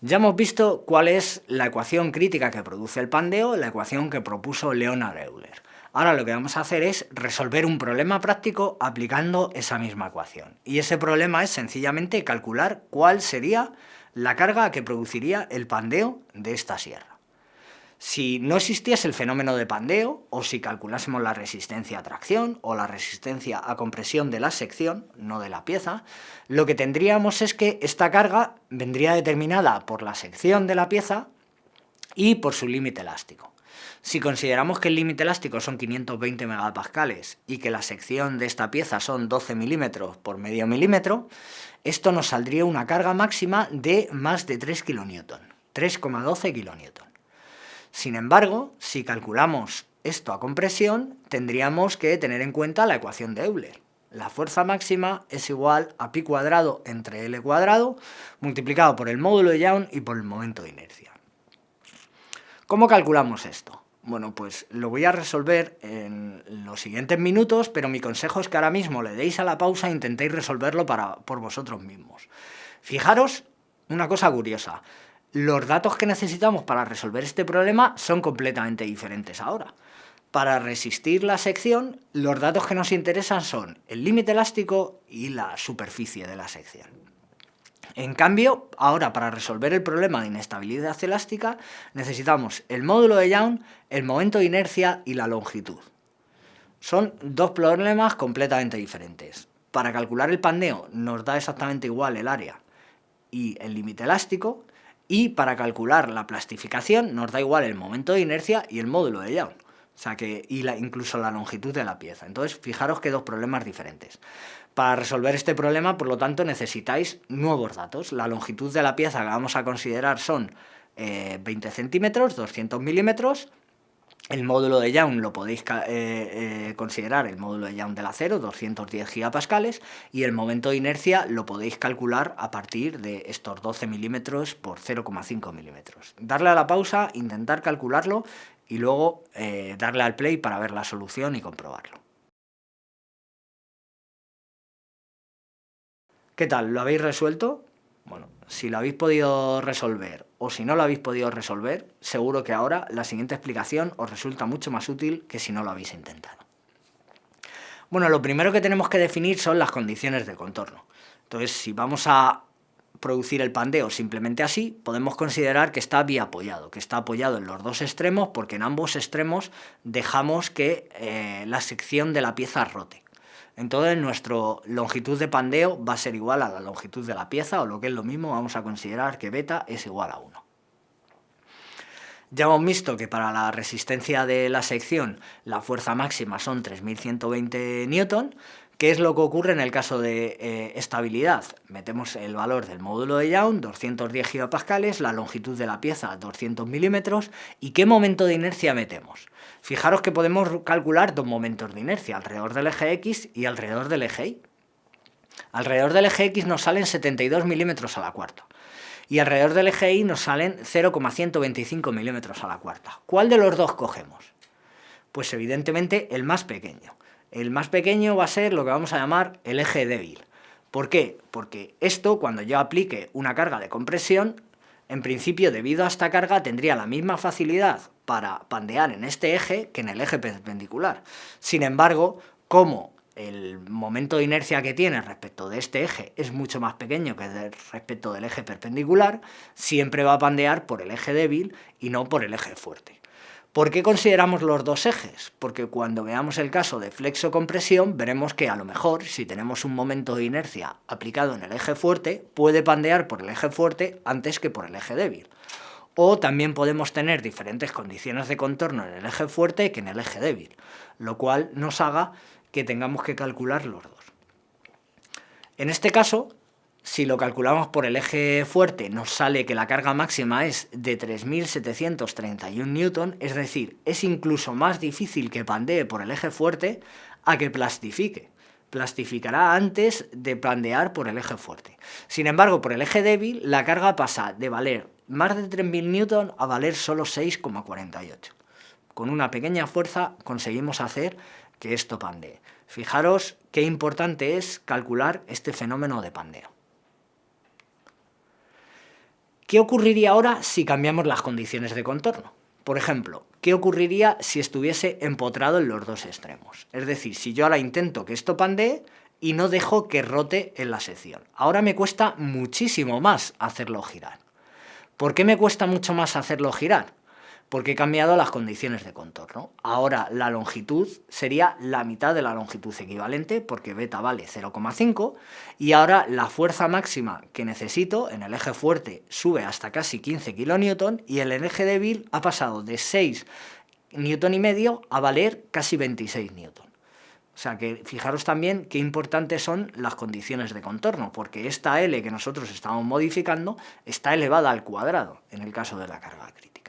Ya hemos visto cuál es la ecuación crítica que produce el pandeo, la ecuación que propuso Leonhard Euler. Ahora lo que vamos a hacer es resolver un problema práctico aplicando esa misma ecuación. Y ese problema es sencillamente calcular cuál sería la carga que produciría el pandeo de esta sierra. Si no existiese el fenómeno de pandeo, o si calculásemos la resistencia a tracción o la resistencia a compresión de la sección, no de la pieza, lo que tendríamos es que esta carga vendría determinada por la sección de la pieza y por su límite elástico. Si consideramos que el límite elástico son 520 megapascales y que la sección de esta pieza son 12 milímetros por medio milímetro, esto nos saldría una carga máxima de más de 3 kN, 3,12 kN. Sin embargo, si calculamos esto a compresión, tendríamos que tener en cuenta la ecuación de Euler. La fuerza máxima es igual a pi cuadrado entre L cuadrado multiplicado por el módulo de Young y por el momento de inercia. ¿Cómo calculamos esto? Bueno, pues lo voy a resolver en los siguientes minutos, pero mi consejo es que ahora mismo le deis a la pausa e intentéis resolverlo por vosotros mismos. Fijaros una cosa curiosa. Los datos que necesitamos para resolver este problema son completamente diferentes ahora. Para resistir la sección, los datos que nos interesan son el límite elástico y la superficie de la sección. En cambio, ahora para resolver el problema de inestabilidad elástica necesitamos el módulo de Young, el momento de inercia y la longitud. Son dos problemas completamente diferentes. Para calcular el pandeo nos da exactamente igual el área y el límite elástico, y para calcular la plastificación nos da igual el momento de inercia y el módulo de Young, o sea que, incluso la longitud de la pieza. Entonces, fijaros que dos problemas diferentes. Para resolver este problema, por lo tanto, necesitáis nuevos datos. La longitud de la pieza que vamos a considerar son 20 centímetros, 200 milímetros. El módulo de Young lo podéis considerar el módulo de Young del acero, 210 gigapascales, y el momento de inercia lo podéis calcular a partir de estos 12 milímetros por 0,5 milímetros. Darle a la pausa, intentar calcularlo y luego darle al play para ver la solución y comprobarlo. ¿Qué tal? ¿Lo habéis resuelto? Bueno, si lo habéis podido resolver o si no lo habéis podido resolver, seguro que ahora la siguiente explicación os resulta mucho más útil que si no lo habéis intentado. Bueno, lo primero que tenemos que definir son las condiciones de contorno. Entonces, si vamos a producir el pandeo simplemente así, podemos considerar que está biapoyado, que está apoyado en los dos extremos porque en ambos extremos dejamos que la sección de la pieza rote. Entonces nuestra longitud de pandeo va a ser igual a la longitud de la pieza, o lo que es lo mismo, vamos a considerar que beta es igual a 1. Ya hemos visto que para la resistencia de la sección la fuerza máxima son 3120 newton. ¿Qué es lo que ocurre en el caso de estabilidad? Metemos el valor del módulo de Young, 210 gigapascales, la longitud de la pieza, 200 milímetros, ¿y qué momento de inercia metemos? Fijaros que podemos calcular dos momentos de inercia, alrededor del eje X y alrededor del eje Y. Alrededor del eje X nos salen 72 milímetros a la cuarta, y alrededor del eje Y nos salen 0,125 milímetros a la cuarta. ¿Cuál de los dos cogemos? Pues evidentemente el más pequeño. El más pequeño va a ser lo que vamos a llamar el eje débil. ¿Por qué? Porque esto, cuando yo aplique una carga de compresión, en principio, debido a esta carga, tendría la misma facilidad para pandear en este eje que en el eje perpendicular. Sin embargo, como el momento de inercia que tiene respecto de este eje es mucho más pequeño que respecto del eje perpendicular, siempre va a pandear por el eje débil y no por el eje fuerte. ¿Por qué consideramos los dos ejes? Porque cuando veamos el caso de flexo-compresión, veremos que a lo mejor, si tenemos un momento de inercia aplicado en el eje fuerte, puede pandear por el eje fuerte antes que por el eje débil. O también podemos tener diferentes condiciones de contorno en el eje fuerte que en el eje débil, lo cual nos haga que tengamos que calcular los dos. En este caso, si lo calculamos por el eje fuerte, nos sale que la carga máxima es de 3.731 newton, es decir, es incluso más difícil que pandee por el eje fuerte a que plastifique. Plastificará antes de pandear por el eje fuerte. Sin embargo, por el eje débil, la carga pasa de valer más de 3.000 newton a valer solo 6,48. Con una pequeña fuerza conseguimos hacer que esto pandee. Fijaros qué importante es calcular este fenómeno de pandeo. ¿Qué ocurriría ahora si cambiamos las condiciones de contorno? Por ejemplo, ¿qué ocurriría si estuviese empotrado en los dos extremos? Es decir, si yo ahora intento que esto pandee y no dejo que rote en la sección. Ahora me cuesta muchísimo más hacerlo girar. ¿Por qué me cuesta mucho más hacerlo girar? Porque he cambiado las condiciones de contorno. Ahora la longitud sería la mitad de la longitud equivalente, porque beta vale 0,5, y ahora la fuerza máxima que necesito en el eje fuerte sube hasta casi 15 kN y en el eje débil ha pasado de 6,5 Nm a valer casi 26 N. O sea que fijaros también qué importantes son las condiciones de contorno, porque esta L que nosotros estamos modificando está elevada al cuadrado en el caso de la carga crítica.